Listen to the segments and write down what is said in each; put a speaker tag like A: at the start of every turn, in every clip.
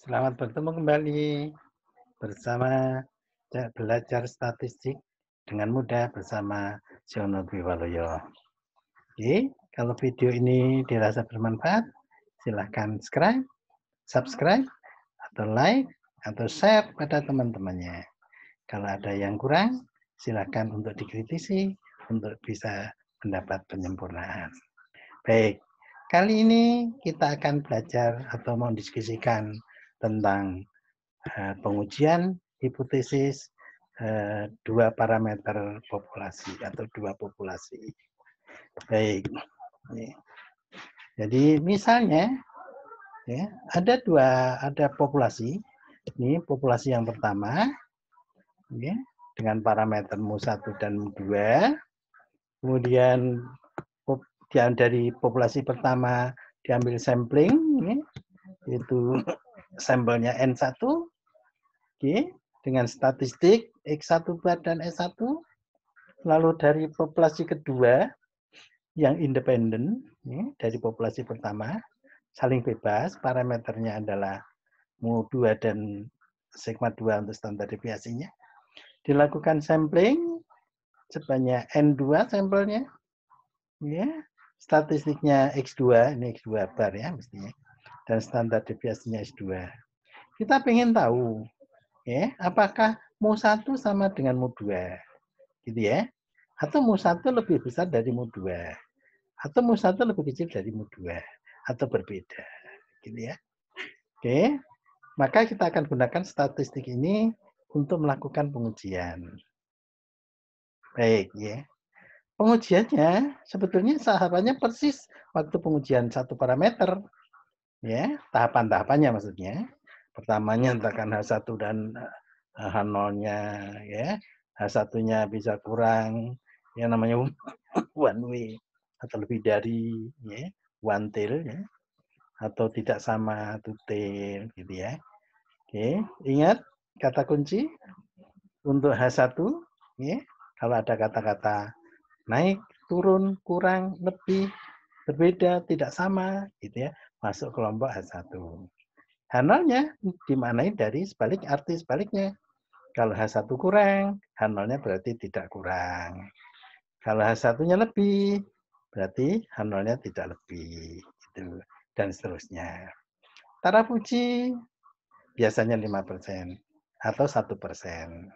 A: Selamat bertemu kembali bersama belajar statistik dengan mudah bersama Siono Dwiwaloyo. Oke, kalau video ini dirasa bermanfaat, silahkan subscribe, atau like, atau share pada teman-temannya. Kalau ada yang kurang, silahkan untuk dikritisi untuk bisa mendapat penyempurnaan. Baik, kali ini kita akan belajar atau mendiskusikan tentang pengujian hipotesis dua parameter populasi atau dua populasi. Baik, jadi misalnya ya, ada populasi. Ini populasi yang pertama, ya, dengan parameter mu1 dan mu2. Kemudian dari populasi pertama diambil sampling, ya, yaitu sampelnya N1. Oke, dengan statistik X1 dan S1. Lalu dari populasi kedua yang independen, dari populasi pertama, saling bebas, parameternya adalah mu2 dan sigma 2 untuk standar deviasinya. Dilakukan sampling sebanyak N2 sampelnya. Ya, statistiknya X2, ini X2 bar ya mestinya. Dan standar deviasinya S2. Kita ingin tahu ya, apakah mu1 sama dengan mu2? Gitu ya. Atau mu1 lebih besar dari mu2. Atau mu1 lebih kecil dari mu2. Atau berbeda. Gitu ya. Oke. Maka kita akan gunakan statistik ini untuk melakukan pengujian. Baik ya. Pengujiannya sebetulnya sahabatnya persis waktu pengujian satu parameter. Ya, tahapan-tahapannya maksudnya. Pertamanya letakkan H1 dan H0-nya ya. H1-nya bisa kurang yang namanya one way atau lebih dari ya, one tail ya. Atau tidak sama two tail gitu ya. Oke, ingat kata kunci untuk H1 ya. Kalau ada kata-kata naik, turun, kurang, lebih, berbeda, tidak sama gitu ya, masuk kelompok H1. H0-nya dimaknai dari arti sebaliknya. Kalau H1 kurang, H0-nya berarti tidak kurang. Kalau H1-nya lebih, berarti H0-nya tidak lebih. Gitu. Dan seterusnya. Taraf uji biasanya 5% atau 1%.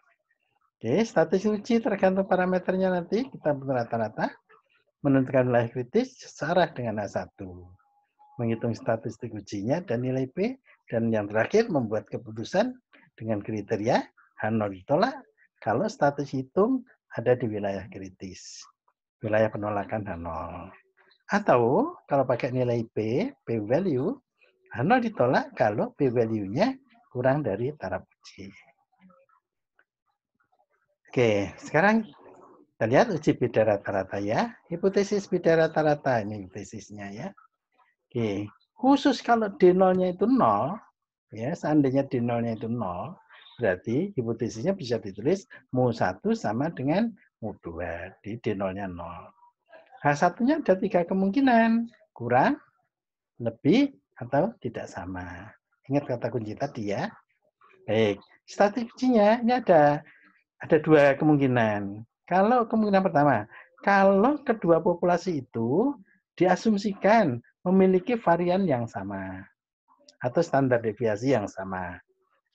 A: Oke, status uji tergantung parameternya nanti. Kita rata-rata menentukan wilayah kritis searah dengan H1. Menghitung statistik ujinya dan nilai P, dan yang terakhir membuat keputusan dengan kriteria H0 ditolak kalau status hitung ada di wilayah kritis, wilayah penolakan H0. Atau kalau pakai nilai P value, H0 ditolak kalau P value-nya kurang dari taraf uji. Oke, sekarang kita lihat uji beda rata-rata ya. Hipotesis beda rata-rata ini hipotesisnya ya. Oke, khusus kalau D0-nya itu 0, ya, seandainya D0-nya itu 0, berarti hipotesisnya bisa ditulis mu1 sama dengan mu2 di D0-nya 0. H1-nya ada 3 kemungkinan, kurang, lebih, atau tidak sama. Ingat kata kunci tadi ya. Baik, statistiknya ini ada 2 kemungkinan. Kalau kemungkinan pertama, kalau kedua populasi itu diasumsikan memiliki varian yang sama atau standar deviasi yang sama.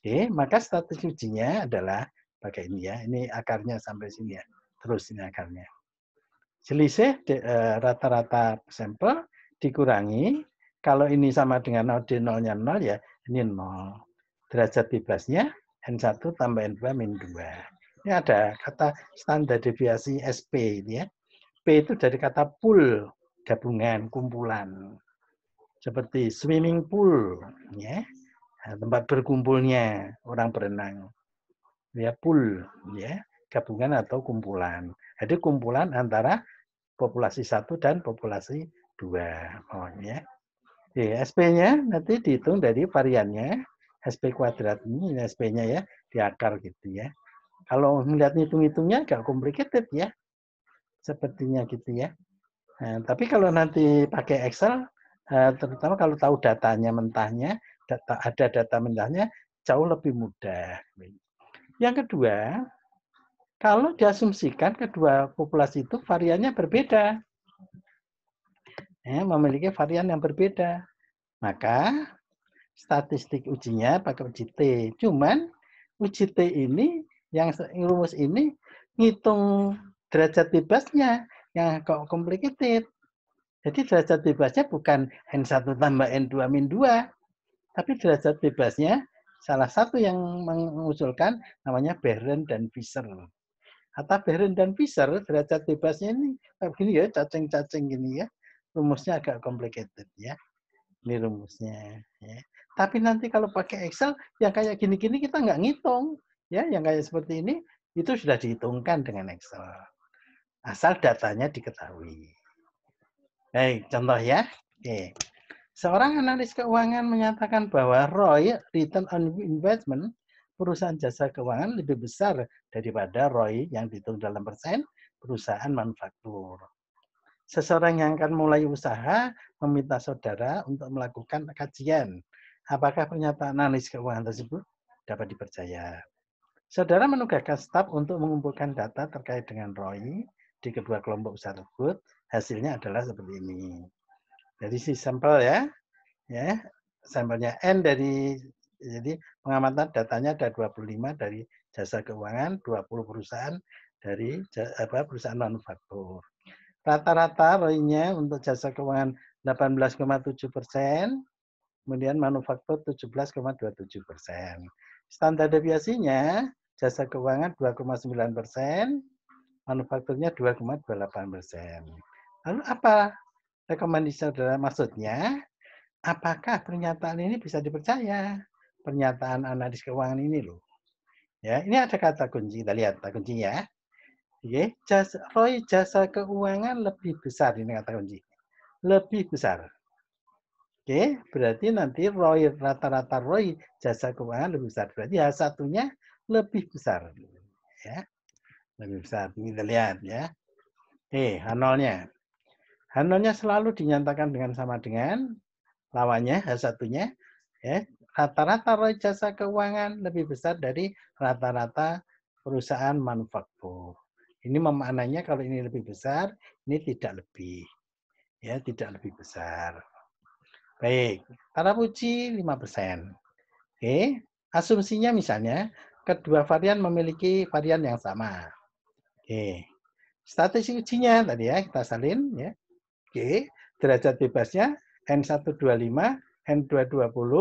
A: Oke, maka status ujinya adalah pakai ini ya. Ini akarnya sampai sini ya. Terus ini akarnya. Selisih rata-rata sampel dikurangi. Kalau ini sama dengan 0, D0-nya 0 ya, ini 0. Derajat bebasnya N1 tambah N2 min 2. Ini ada kata standar deviasi SP ini ya. P itu dari kata pool, gabungan, kumpulan. Seperti swimming pool, ya, tempat berkumpulnya orang berenang. Ya, pool, ya, gabungan atau kumpulan. Jadi kumpulan antara populasi 1 dan populasi 2. Oh, ya. SP-nya nanti dihitung dari variannya. SP kuadrat ini SP-nya ya, di akar gitu ya. Kalau melihat hitung-hitungnya agak complicated ya. Sepertinya gitu ya. Nah, tapi kalau nanti pakai Excel, terutama kalau tahu datanya mentahnya, ada data mentahnya jauh lebih mudah. Yang kedua, kalau diasumsikan kedua populasi itu variannya berbeda, memiliki varian yang berbeda, maka statistik ujinya pakai uji T. Cuman uji T ini, yang rumus ini ngitung derajat bebasnya yang complicated. Jadi derajat bebasnya bukan N1 tambah N2 min 2, tapi derajat bebasnya salah satu yang mengusulkan namanya Behren dan Visser. Kata Behren dan Visser, derajat bebasnya ini begini ya, cacing-cacing gini ya. Rumusnya agak complicated ya. Ini rumusnya. Ya. Tapi nanti kalau pakai Excel, yang kayak gini-gini kita nggak ngitung. Ya, yang kayak seperti ini, itu sudah dihitungkan dengan Excel. Asal datanya diketahui. Baik, contoh ya. Oke. Seorang analis keuangan menyatakan bahwa ROI, return on investment, perusahaan jasa keuangan lebih besar daripada ROI yang dihitung dalam persen perusahaan manufaktur. Seseorang yang akan mulai usaha meminta saudara untuk melakukan kajian. Apakah pernyataan analis keuangan tersebut dapat dipercaya? Saudara menugaskan staf untuk mengumpulkan data terkait dengan ROI di kedua kelompok usaha tersebut. Hasilnya adalah seperti ini. Jadi si sampel ya, sampelnya N dari, jadi pengamatan datanya ada 25 dari jasa keuangan, 20 perusahaan dari perusahaan manufaktur. Rata-rata ROI-nya untuk jasa keuangan 18,7%, kemudian manufaktur 17,27%. Standar deviasinya jasa keuangan 2,9%, manufakturnya 2,28%. Lalu apa rekomendasi saudara? Maksudnya, apakah pernyataan ini bisa dipercaya? Pernyataan analis keuangan ini loh. Ya, ini ada kata kunci, kita lihat kata kunci ya. Oke, ROI jasa keuangan lebih besar, ini kata kunci. Lebih besar. Oke, berarti nanti ROI, rata-rata ROI jasa keuangan lebih besar. Berarti H1-nya lebih besar. Ya, lebih besar. Ini kita lihat ya. Oke, H0-nya. H0-nya selalu dinyatakan dengan sama dengan lawannya, H1-nya. Ya, rata-rata ROI jasa keuangan lebih besar dari rata-rata perusahaan manufaktur. Ini memaknanya kalau ini lebih besar, ini tidak lebih. Ya, tidak lebih besar. Baik, taraf uji 5%. Oke, asumsinya misalnya kedua varian memiliki varian yang sama. Oke, statistik ujinya tadi ya kita salin ya. Oke, derajat bebasnya N125, N220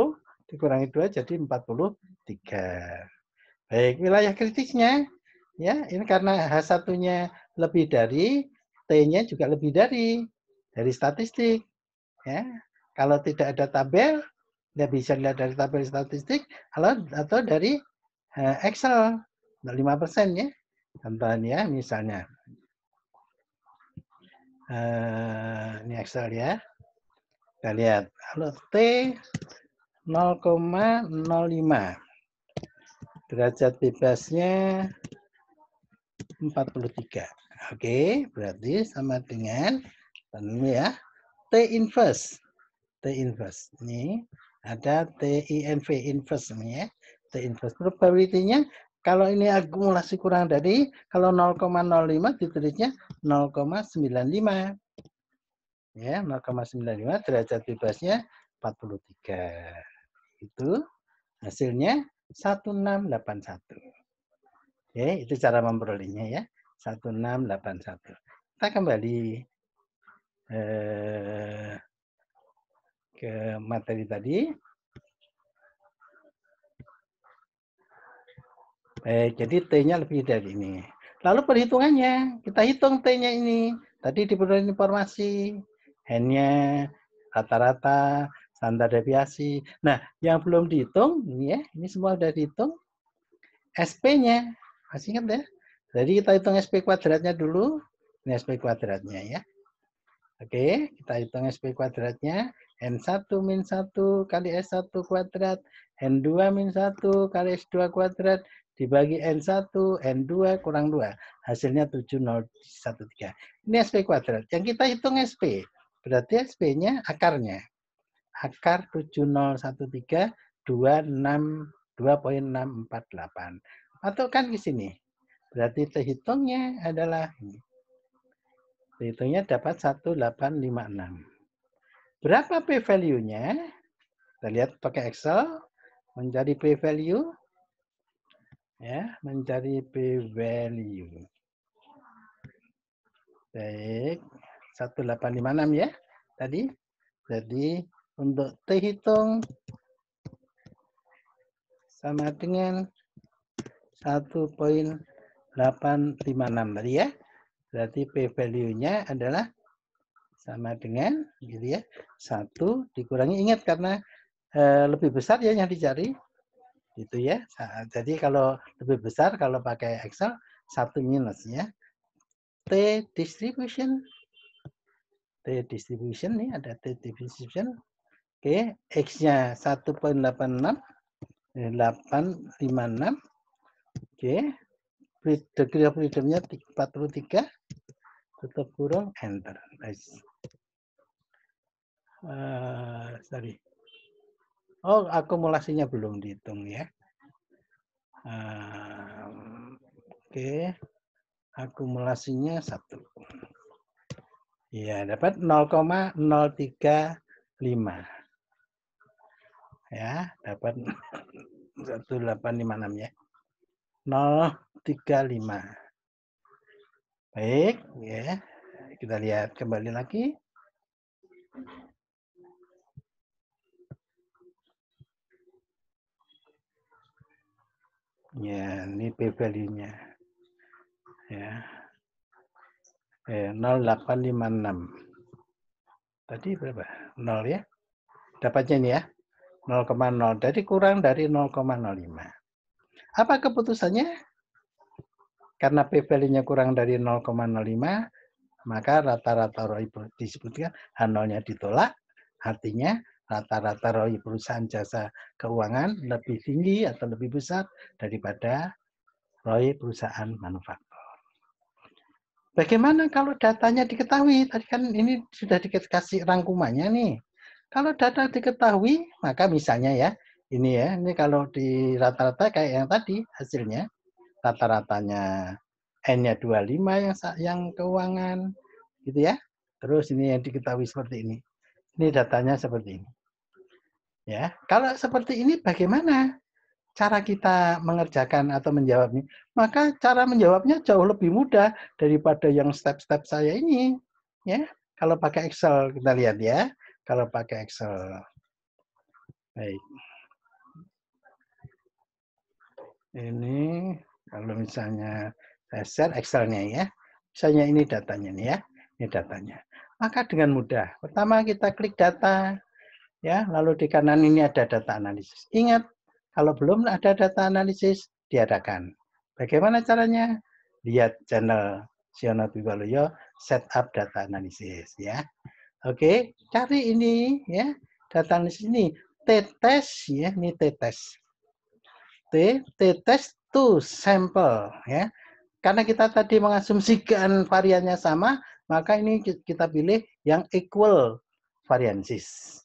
A: dikurangi 2 jadi 43. Baik, wilayah kritisnya ya, ini karena H1-nya lebih dari, T-nya juga lebih dari statistik ya. Kalau tidak ada tabel, tidak bisa dilihat dari tabel statistik atau dari Excel 5% ya. Contohnya misalnya ini Excel ya. Kita lihat. Kalau T 0,05. Derajat bebasnya 43. Oke, berarti sama dengan ini ya. T inverse. T inverse. Ini ada TINV inverse ini ya. T inverse. Probability-nya kalau ini akumulasi kurang dari, kalau 0,05 ditulisnya 0,95. Ya, 0,95 derajat bebasnya 43. Itu hasilnya 1681. Oke, itu cara memperolehnya ya. 1681. Kita kembali ke materi tadi. Jadi T-nya lebih dari ini. Lalu perhitungannya, kita hitung T-nya ini. Tadi diberi informasi, N-nya, rata-rata, standar deviasi. Nah, yang belum dihitung, ini ya, ini semua sudah dihitung. SP-nya, masih ingat ya? Jadi kita hitung SP kuadratnya dulu. Ini SP kuadratnya ya. Oke, kita hitung SP kuadratnya. N1 min 1 kali S1 kuadrat. N2 min 1 kali S2 kuadrat. Dibagi N1, N2 kurang 2. Hasilnya 7013. Ini SP kuadrat. Yang kita hitung SP. Berarti SP-nya akarnya. Akar 7013 2,648. Masukkan ke sini. Berarti T-hitungnya adalah ini. T-hitungnya dapat 1856. Berapa P-value-nya? Kita lihat pakai Excel. Mencari P-value. Ya, mencari P-value. Baik. 1856 ya. Tadi. Jadi untuk T-hitung sama dengan 1,856 tadi ya. Berarti P-value-nya adalah sama dengan gitu ya. 1 dikurangi, ingat karena lebih besar ya yang dicari. Gitu ya. Jadi kalau lebih besar kalau pakai Excel 1 minus ya. T distribution. T distribution nih ada T distribution. Oke, X-nya 1,86 856. Oke. Degree of freedom-nya 43. Tutup kurung, enter. Nice. Sorry. Oh, akumulasinya belum dihitung ya. Oke. Akumulasinya 1. Ya, dapat 0,035. Ya, dapat 1856 ya. 035. Baik, ya. Kita lihat kembali lagi. Ya, ini P-value-nya. Ya. 0856. Tadi berapa? 0 ya. Dapatnya ini ya. 0,0. Jadi kurang dari 0,05. Apa keputusannya? Karena P-value-nya kurang dari 0,05, maka rata-rata ROI disebutkan H0-nya ditolak. Artinya rata-rata ROI perusahaan jasa keuangan lebih tinggi atau lebih besar daripada ROI perusahaan manufaktur. Bagaimana kalau datanya diketahui? Tadi kan ini sudah dikasih rangkumannya nih. Kalau data diketahui, maka misalnya ya, ini kalau di rata-rata kayak yang tadi hasilnya, rata-ratanya N-nya 25 yang keuangan, gitu ya. Terus ini yang diketahui seperti ini. Ini datanya seperti ini. Ya, kalau seperti ini bagaimana cara kita mengerjakan atau menjawabnya? Maka cara menjawabnya jauh lebih mudah daripada yang step-step saya ini. Ya, kalau pakai Excel kita lihat ya. Kalau pakai Excel, baik. Ini kalau misalnya saya share Excel-nya ya. Misalnya ini datanya nih ya. Ini datanya. Maka dengan mudah. Pertama kita klik data, ya. Lalu di kanan ini ada data analisis. Ingat, kalau belum ada data analisis, diadakan. Bagaimana caranya? Lihat channel Siono Biwaluyo setup data analisis ya. Oke, cari ini ya. Data analisis ini T-test ya, ini T-test. T-test to sample ya. Karena kita tadi mengasumsikan variannya sama, maka ini kita pilih yang equal variances.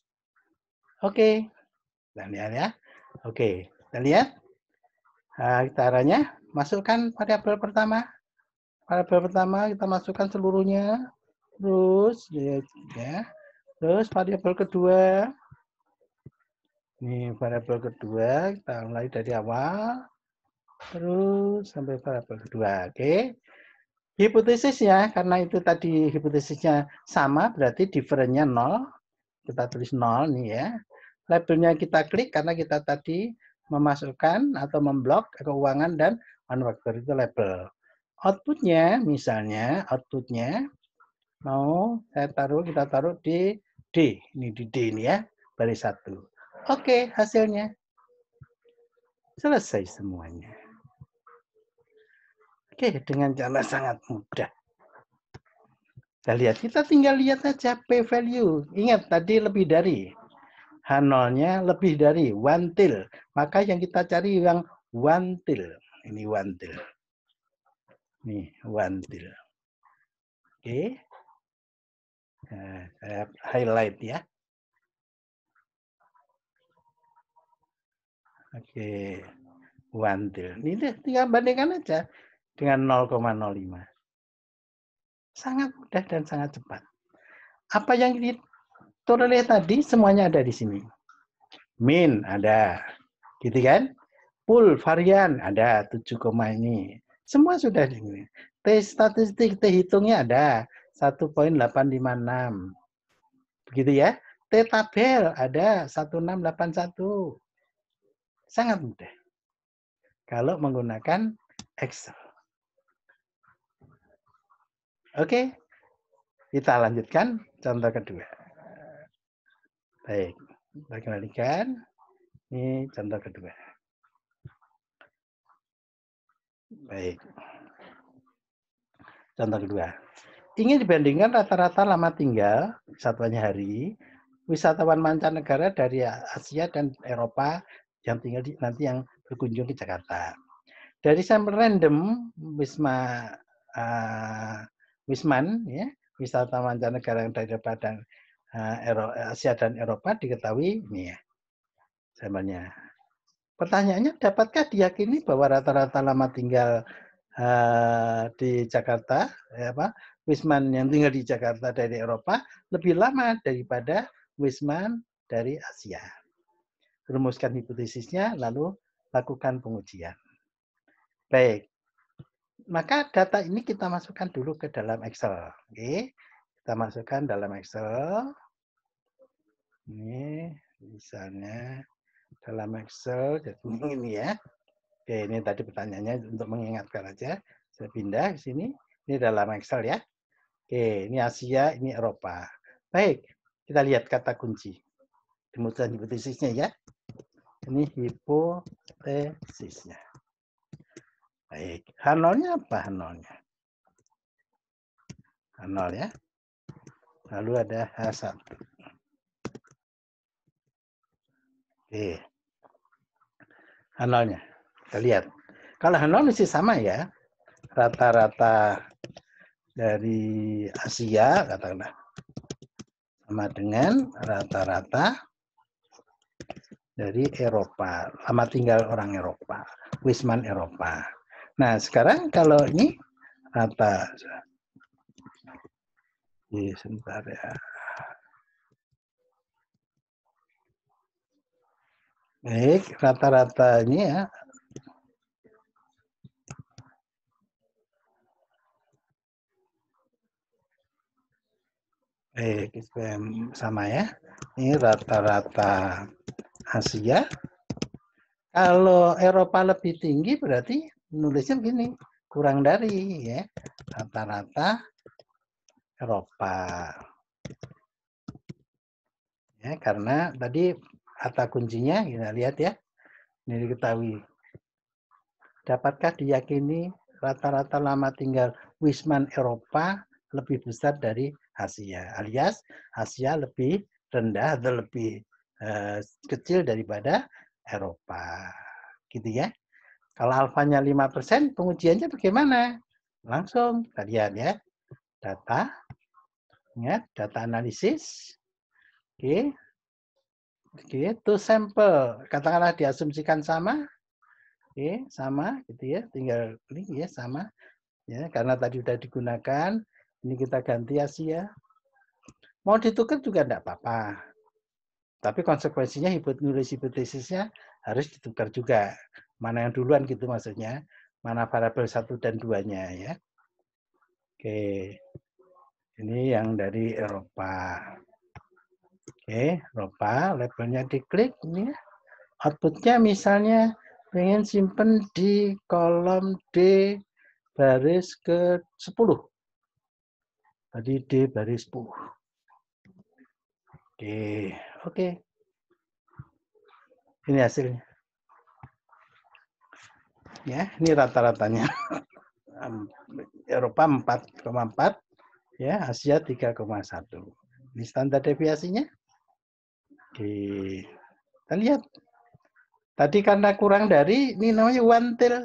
A: Oke, kita lihat ya. Oke, kita lihat. Caranya, masukkan variabel pertama. Variabel pertama kita masukkan seluruhnya. Terus, ya. Terus variabel kedua. Ini variabel kedua, kita mulai dari awal. Terus sampai variabel kedua. Oke. Hipotesisnya, karena itu tadi hipotesisnya sama, berarti difference-nya 0. Kita tulis 0 nih ya. Labelnya kita klik karena kita tadi memasukkan atau memblok keuangan dan manufaktur itu label. Outputnya misalnya outputnya mau kita taruh di D. Ini di D ini ya, baris 1. Oke, hasilnya selesai semuanya. Oke, dengan cara sangat mudah. Kita tinggal lihat saja P-value. Ingat tadi lebih dari. H0-nya lebih dari 1 till. Maka yang kita cari yang 1 till. Ini 1 till. Nih, 1 till. Oke. Nah, saya highlight ya. Oke. One till. Ini tinggal bandingkan aja dengan 0,05. Sangat mudah dan sangat cepat. Apa yang ditolerir tadi semuanya ada di sini. Min ada. Gitu kan? Pool varian ada 7, ini. Semua sudah di sini. T statistik, T hitungnya ada 1,856. Begitu ya. T tabel ada 1681. Sangat mudah. Kalau menggunakan Excel. Oke. Kita lanjutkan contoh kedua. Baik. Kita kembalikan. Ini contoh kedua. Baik. Contoh kedua. Ingin dibandingkan rata-rata lama tinggal, satuannya hari, wisatawan mancanegara dari Asia dan Eropa yang tinggal nanti yang berkunjung ke Jakarta. Dari sampel random Wisman, ya, wisatawan mancanegara yang dari Eropa dan Asia dan Eropa diketahui ini ya sampelnya. Pertanyaannya, dapatkah diyakini bahwa rata-rata lama tinggal di Jakarta, Wisman yang tinggal di Jakarta dari Eropa lebih lama daripada Wisman dari Asia? Rumuskan hipotesisnya, lalu lakukan pengujian. Baik, maka data ini kita masukkan dulu ke dalam Excel. Oke, kita masukkan dalam Excel. Ini misalnya dalam Excel, jadi ini ya. Oke, ini tadi pertanyaannya untuk mengingatkan aja. Saya pindah ke sini. Ini dalam Excel ya. Oke, ini Asia, ini Eropa. Baik, kita lihat kata kunci. Kemudian hipotesisnya ya. Ini hipotesisnya. Baik, H0-nya apa H0-nya? H0 ya. Lalu ada H1. Oke. H0-nya. Kita lihat. Kalau H0 mesti sama ya. Rata-rata dari Asia, katakanlah. Sama dengan rata-rata dari Eropa. Lama tinggal orang Eropa. Wisman Eropa. Nah, sekarang kalau ini rata. Sebentar ya. Baik, rata-ratanya ya. Baik, sama ya. Ini rata-rata Asia. Kalau Eropa lebih tinggi berarti nulisnya begini, kurang dari ya. Rata-rata Eropa. Ya, karena tadi kata kuncinya kita lihat ya. Ini diketahui. Dapatkah diyakini rata-rata lama tinggal Wisman Eropa lebih besar dari Asia, alias Asia lebih rendah atau lebih kecil daripada Eropa, gitu ya. Kalau alfanya 5%, pengujiannya bagaimana? Langsung kita lihat ya, data, ya, data analisis, oke, to sampel, katakanlah diasumsikan sama, oke, sama, gitu ya, tinggal ini ya sama. Ya, karena tadi sudah digunakan, ini kita ganti Asia. Mau ditukar juga tidak apa-apa. Tapi konsekuensinya nulis hipotesisnya harus ditukar juga. Mana yang duluan gitu maksudnya. Mana variabel 1 dan 2-nya ya. Oke. Ini yang dari Eropa. Oke, Eropa, labelnya diklik ini ya. Outputnya misalnya pengen simpen di kolom D baris ke-10. Tadi D baris 10. Oke. Ini hasilnya. Ya, ini rata-ratanya. Eropa 4,4, ya, Asia 3,1. Ini standar deviasinya. Oke. Kita lihat. Tadi karena kurang dari, ini namanya one till.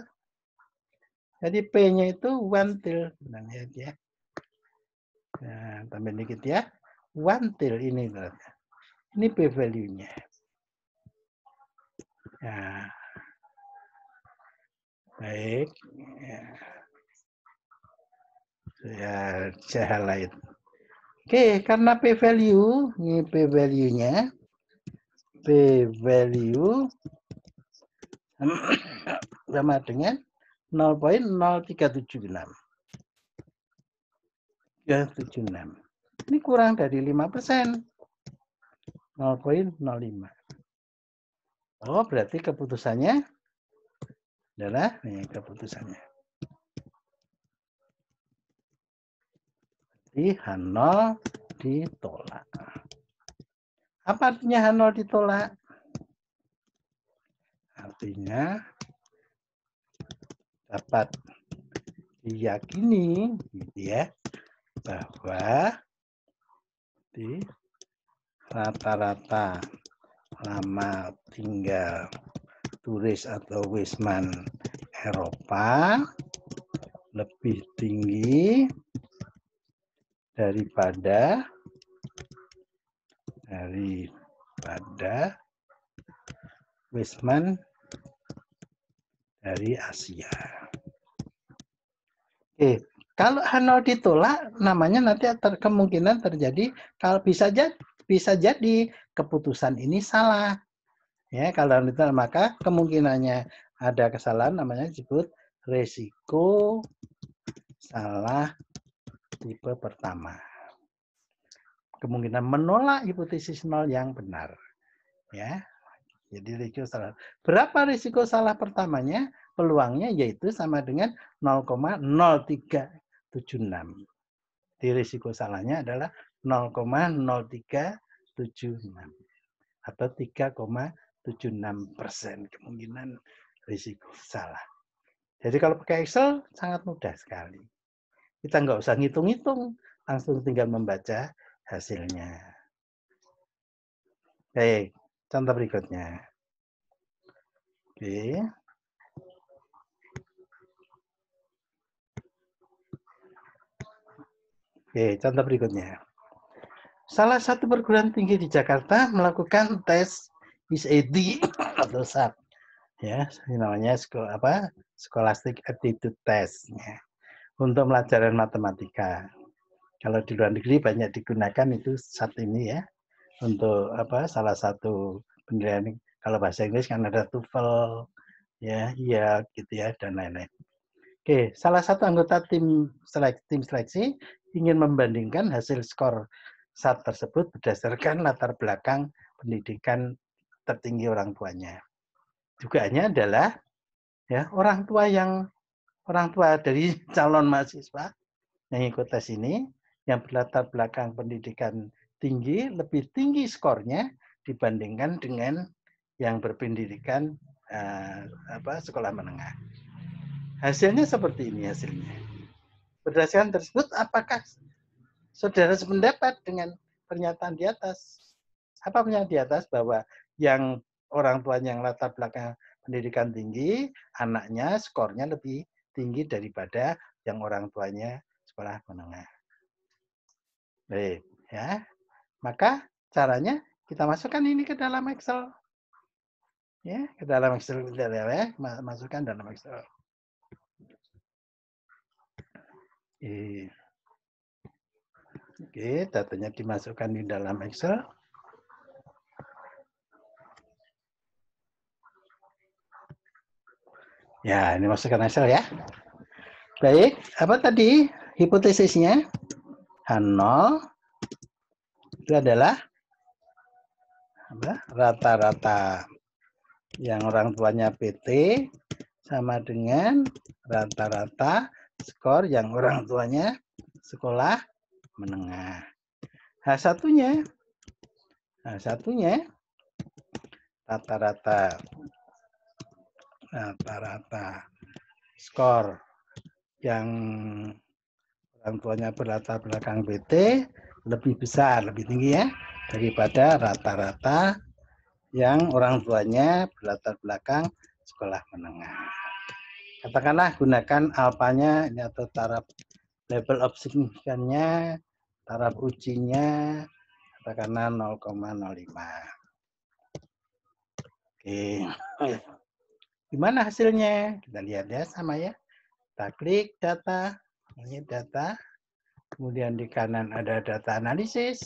A: Jadi P-nya itu one till. Nah, lihat ya. Nah, tambah dikit ya. One till ini berarti. Ini P value-nya. Ya, baik. Ya, saya highlight. Oke, karena p-value, ini p-value-nya, p-value sama dengan 0,0376. 376. Ini kurang dari 5%. 0,05. Oh, berarti keputusannya adalah nih keputusannya. Di H0 ditolak. Apa artinya H0 ditolak? Artinya dapat diyakini gitu ya, bahwa di rata-rata lama tinggal turis atau wisman Eropa lebih tinggi daripada wisman dari Asia. Oke, kalau H0 ditolak, namanya nanti kemungkinan terjadi kalau bisa jadi keputusan ini salah. Ya, kalau ditolak maka kemungkinannya ada kesalahan namanya disebut resiko salah tipe pertama. Kemungkinan menolak hipotesis nol yang benar. Ya. Jadi risiko salah. Berapa risiko salah pertamanya? Peluangnya yaitu sama dengan 0,0376. Di risiko salahnya adalah 0,0376 atau 3,76% kemungkinan risiko salah. Jadi kalau pakai Excel sangat mudah sekali. Kita nggak usah ngitung-ngitung, langsung tinggal membaca hasilnya. Baik, contoh berikutnya. Oke. Oke, contoh berikutnya. Salah satu perguruan tinggi di Jakarta melakukan tes SAT atau SAT. Ya, namanya Scholastic Aptitude Test ya, untuk pelajaran matematika. Kalau di luar negeri banyak digunakan itu SAT ini ya, untuk salah satu penilaian. Kalau bahasa Inggris kan ada TOEFL ya, iya gitu ya, dan lain-lain. Oke, salah satu anggota tim seleksi ingin membandingkan hasil skor SAT tersebut berdasarkan latar belakang pendidikan tertinggi orang tuanya. Dugaannya adalah ya orang tua dari calon mahasiswa yang ikut tes ini yang berlatar belakang pendidikan tinggi lebih tinggi skornya dibandingkan dengan yang berpendidikan sekolah menengah. Hasilnya seperti ini hasilnya. Berdasarkan tersebut, apakah saudara sependapat dengan pernyataan di atas? Apa pernyataan di atas bahwa yang orang tuanya yang latar belakang pendidikan tinggi, anaknya skornya lebih tinggi daripada yang orang tuanya sekolah menengah. Baik, ya. Maka caranya kita masukkan ini ke dalam Excel. Ya, ke dalam Excel ya, masukkan dalam Excel. Oke, datanya dimasukkan di dalam Excel. Ya, ini masukkan Excel ya. Baik, apa tadi hipotesisnya? H0 itu adalah rata-rata yang orang tuanya PT sama dengan rata-rata skor yang orang tuanya sekolah menengah. H1-nya rata-rata skor yang orang tuanya berlatar belakang PT lebih besar, lebih tinggi ya daripada rata-rata yang orang tuanya berlatar belakang sekolah menengah. Katakanlah gunakan alfanya ini atau taraf level of signifikannya, taraf ujinya katakanlah 0,05. Oke. Gimana hasilnya? Kita lihat ya, sama ya. Kita klik data, ini data. Kemudian di kanan ada data analisis.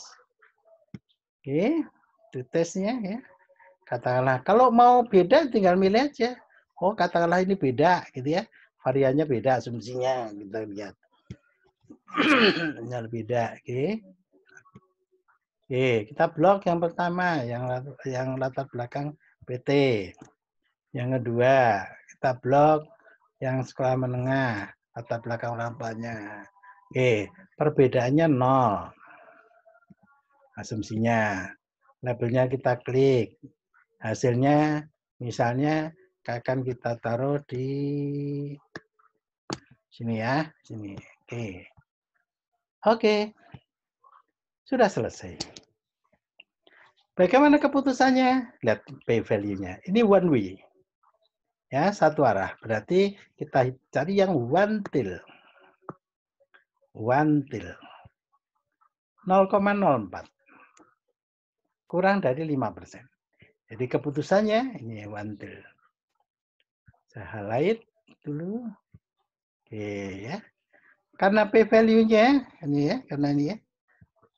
A: Oke, itu tesnya ya. Katakanlah, kalau mau beda tinggal milih aja. Oh, katakanlah ini beda, gitu ya. Variannya beda, asumsinya kita lihat. Ini beda, oke. Oke, kita blok yang pertama, yang latar belakang PT. Yang kedua, kita blok yang sekolah menengah, latar belakang orang tuanya. Oke, perbedaannya 0. Asumsinya. Labelnya kita klik. Hasilnya misalnya akan kita taruh di sini ya, sini. Oke. Oke. Sudah selesai. Bagaimana keputusannya? Lihat P value-nya. Ini one way. Ya, satu arah. Berarti kita cari yang one till. One till. 0,04. Kurang dari 5%. Jadi keputusannya ini one till. Saya highlight dulu. Oke ya. Karena P value-nya ini ya, karena ini ya.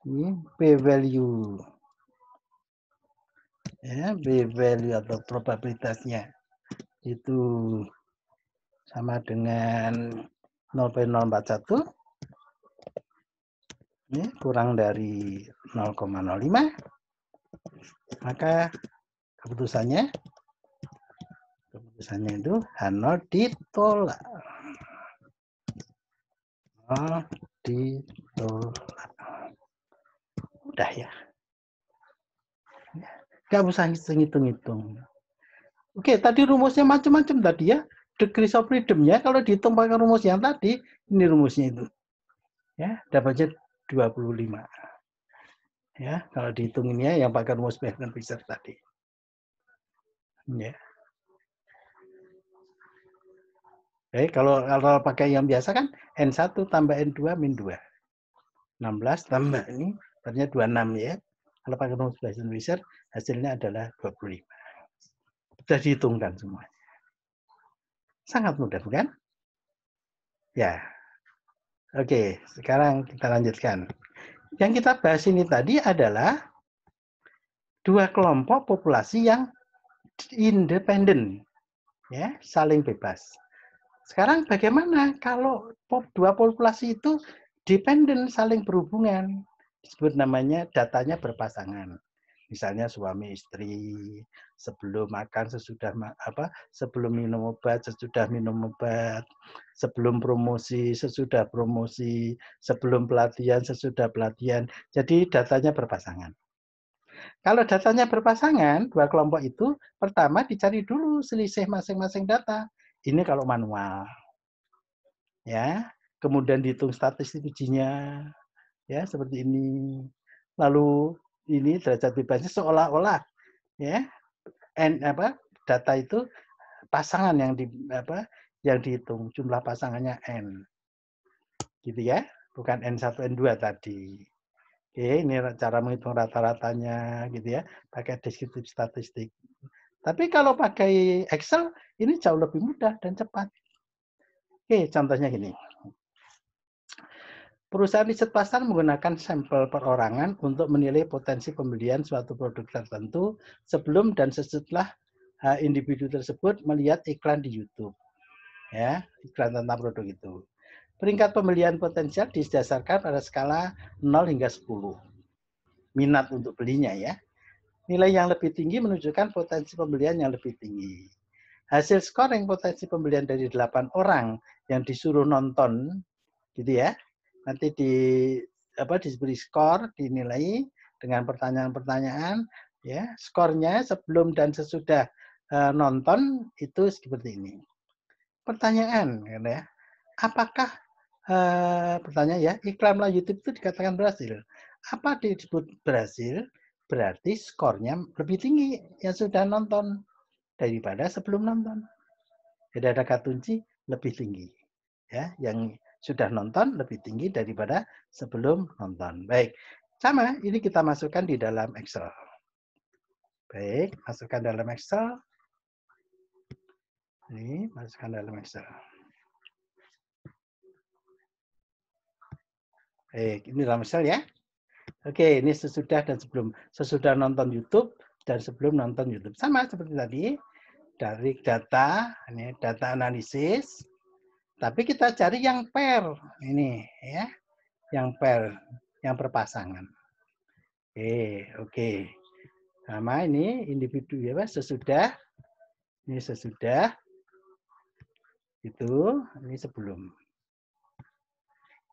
A: Ini P value. Ya, P value atau probabilitasnya itu sama dengan 0,041. Ini kurang dari 0,05. Maka keputusannya itu H0 ditolak. Oh, ditolak. Udah ya. Nggak usah hitung-hitung. Oke, tadi rumusnya macam-macam tadi ya. Degrees of freedom-nya kalau dihitung pakai rumus yang tadi, ini rumusnya itu. Ya, dapatnya 25. Ya, kalau dihitung ini ya yang pakai rumus Bernard-Fisher tadi. Ya. Oke, kalau pakai yang biasa kan N1 tambah N2 min 2. 16 tambah ini artinya 26 ya. Kalau pakai rumus Bernard-Fisher hasilnya adalah 25. Sudah dihitungkan semuanya. Sangat mudah bukan? Ya. Oke, sekarang kita lanjutkan. Yang kita bahas ini tadi adalah dua kelompok populasi yang independen, ya, saling bebas. Sekarang bagaimana kalau dua populasi itu dependen, saling berhubungan? Disebut namanya datanya berpasangan. Misalnya suami istri, sebelum makan sesudah sebelum minum obat sesudah minum obat, sebelum promosi sesudah promosi, sebelum pelatihan sesudah pelatihan. Jadi datanya berpasangan. Kalau datanya berpasangan, dua kelompok itu pertama dicari dulu selisih masing-masing data. Ini kalau manual. Ya, kemudian dihitung statistik ujinya. Ya, seperti ini. Lalu ini derajat bebasnya seolah-olah ya data itu pasangan yang dihitung, jumlah pasangannya n. Gitu ya. Bukan N1 N2 tadi. Oke, ini cara menghitung rata-ratanya gitu ya, pakai deskriptif statistik. Tapi kalau pakai Excel ini jauh lebih mudah dan cepat. Oke, contohnya gini. Perusahaan riset pasar menggunakan sampel perorangan untuk menilai potensi pembelian suatu produk tertentu sebelum dan setelah individu tersebut melihat iklan di YouTube. Ya, iklan tentang produk itu. Peringkat pembelian potensial didasarkan pada skala 0 hingga 10. Minat untuk belinya ya. Nilai yang lebih tinggi menunjukkan potensi pembelian yang lebih tinggi. Hasil scoring potensi pembelian dari 8 orang yang disuruh nonton, gitu ya. Nanti diberi skor, dinilai dengan pertanyaan-pertanyaan, ya. Skornya sebelum dan sesudah nonton itu seperti ini. Pertanyaan, ya. Apakah pertanyaan ya, iklan melalui YouTube itu dikatakan berhasil? Apa disebut berhasil? Berarti skornya lebih tinggi yang sudah nonton daripada sebelum nonton. Jadi ada kata kunci lebih tinggi. Ya, yang sudah nonton lebih tinggi daripada sebelum nonton. Baik, sama ini kita masukkan di dalam Excel. Baik, masukkan dalam Excel. Ini masukkan dalam Excel. Ini dalam Excel ya. Oke, ini sesudah dan sebelum. Sesudah nonton YouTube dan sebelum nonton YouTube. Sama seperti tadi. Dari data, ini data analisis. Tapi kita cari yang pair. Ini ya. Yang pair, yang berpasangan. Oke. Sama ini individu ya, Pak. Sesudah. Ini sesudah. Itu, ini sebelum.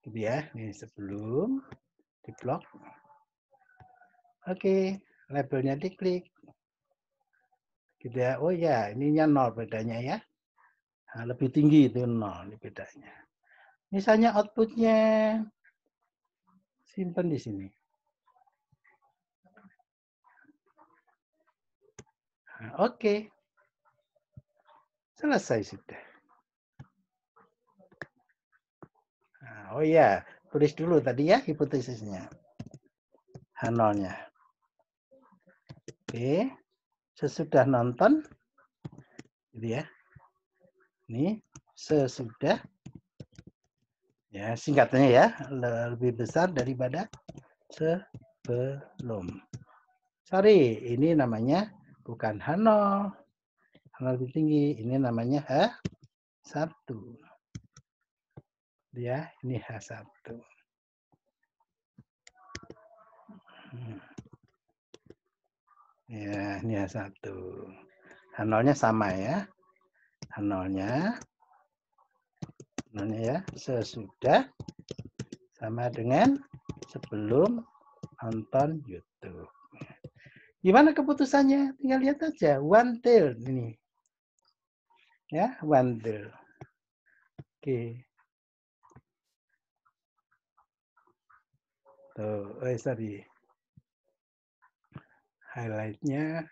A: Gitu ya. Ini sebelum di blok. Oke, labelnya diklik. Gitu ya. Oh ya, ininya 0 bedanya ya. Nah, lebih tinggi itu 0 bedanya. Misalnya outputnya simpan di sini. Nah, oke. Selesai sudah. Nah, oh ya, tulis dulu tadi ya hipotesisnya. H0-nya. Oke. Sesudah nonton, gitu ya. Ini sesudah, ya singkatnya ya, lebih besar daripada sebelum. Sorry, ini namanya bukan H0. H0 lebih tinggi, ini namanya H1. Ya, ini H1. Ya, ini H1. H0-nya sama ya. H0-nya ya, sesudah sama dengan sebelum nonton YouTube. Gimana keputusannya? Tinggal lihat aja. One tail ini. Ya, one tail. Oke. Tuh, sorry. Highlight-nya.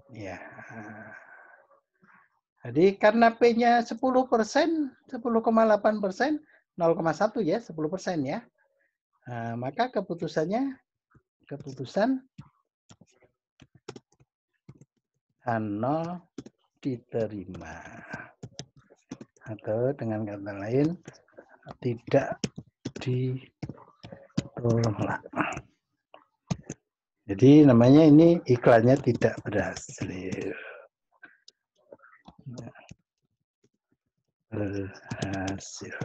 A: Ya. Jadi karena P-nya 10%, 10,8%, 0,1 ya, 10% ya. Nah, maka keputusan H0 diterima. Atau dengan kata lain, tidak ditolak. Jadi namanya ini iklannya tidak berhasil. Berhasil.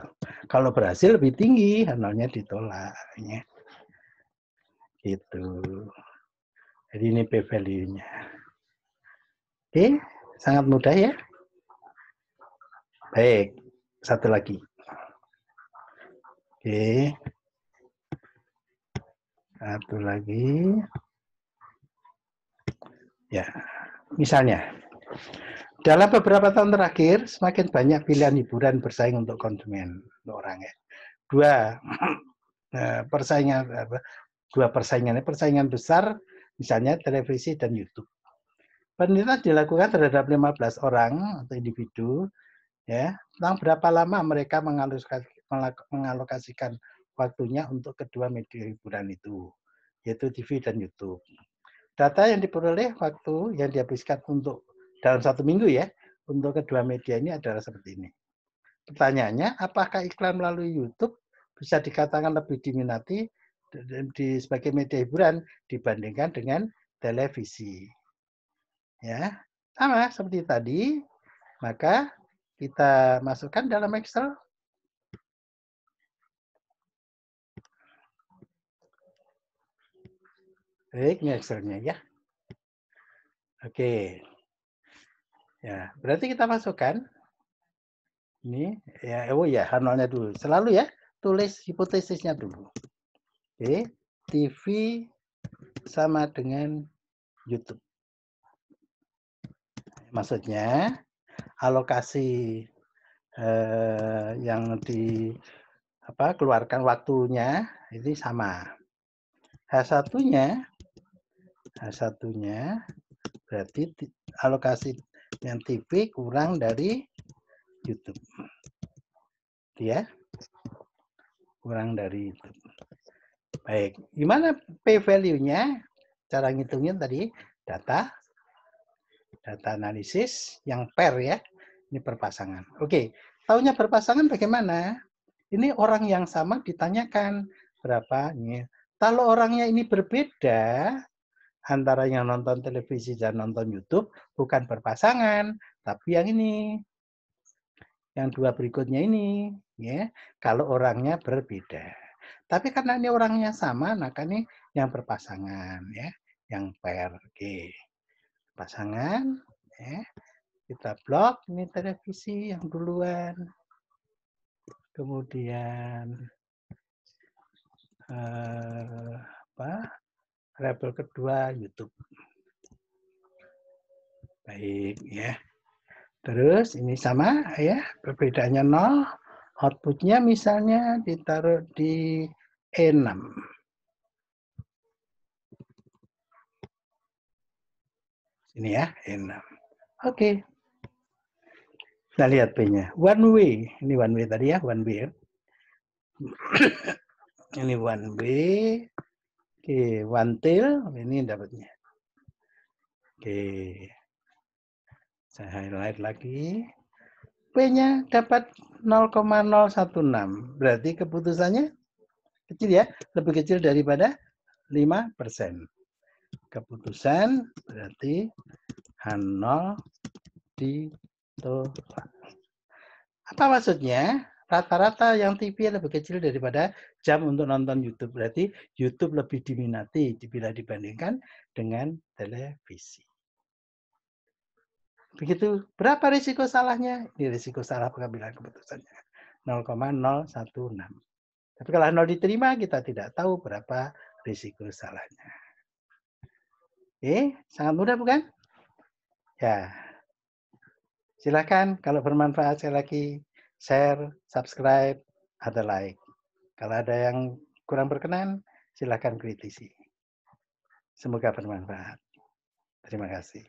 A: Kalau berhasil lebih tinggi, H0-nya ditolak. Ya. Gitu. Jadi ini p-value-nya. Oke, sangat mudah ya. Baik, satu lagi. Oke. Satu lagi. Ya, misalnya. Dalam beberapa tahun terakhir, semakin banyak pilihan hiburan bersaing untuk konsumen, untuk orang ya. Persaingan besar, misalnya televisi dan YouTube. Penelitian dilakukan terhadap 15 orang atau individu, ya, tentang berapa lama mereka mengalokasikan waktunya untuk kedua media hiburan itu, yaitu TV dan YouTube. Data yang diperoleh waktu yang dihabiskan untuk dalam 1 minggu ya, untuk kedua media ini adalah seperti ini. Pertanyaannya, apakah iklan melalui YouTube bisa dikatakan lebih diminati sebagai media hiburan dibandingkan dengan televisi? Ya, sama seperti tadi. Maka kita masukkan dalam Excel. Baik, ini Excelnya ya. Oke. Ya, berarti kita masukkan ini ya, oh ya, H0-nya dulu. Selalu ya, tulis hipotesisnya dulu. Oke, TV sama dengan YouTube. Maksudnya alokasi yang keluarkan waktunya ini sama. H1-nya berarti alokasi yang TV kurang dari YouTube. Ya. Kurang dari YouTube. Baik, gimana p-value-nya? Cara ngitungnya tadi data analisis yang pair ya. Ini berpasangan. Oke, taunya berpasangan bagaimana? Ini orang yang sama ditanyakan berapa. Kalau orangnya ini berbeda, antara yang nonton televisi dan nonton YouTube, bukan berpasangan, tapi yang ini. Yang dua berikutnya ini. Ya, kalau orangnya berbeda. Tapi karena ini orangnya sama, maka ini yang berpasangan. Ya, yang pair. Oke. Pasangan. Ya. Kita blok ini televisi yang duluan. Kemudian label kedua YouTube. Baik ya. Terus ini sama ya, perbedaannya 0. Outputnya misalnya ditaruh di E6. Ini ya, E6. Oke. Kita lihat P-nya. One way. Ini one way tadi ya, one way. Ini one way. Oke, one tail. Ini dapatnya. Oke. Saya highlight lagi. P-nya dapat 0,016. Berarti keputusannya kecil ya, lebih kecil daripada 5%. Keputusan berarti H0 ditolak. Apa maksudnya? Rata-rata yang TV lebih kecil daripada jam untuk nonton YouTube. Berarti YouTube lebih diminati bila dibandingkan dengan televisi. Begitu. Berapa risiko salahnya? Ini risiko salah pengambilan keputusannya. 0,016. Tapi kalau 0 diterima, kita tidak tahu berapa risiko salahnya. Sangat mudah bukan? Ya. Silakan kalau bermanfaat sekali lagi share, subscribe, atau like. Kalau ada yang kurang berkenan, silakan kritisi. Semoga bermanfaat. Terima kasih.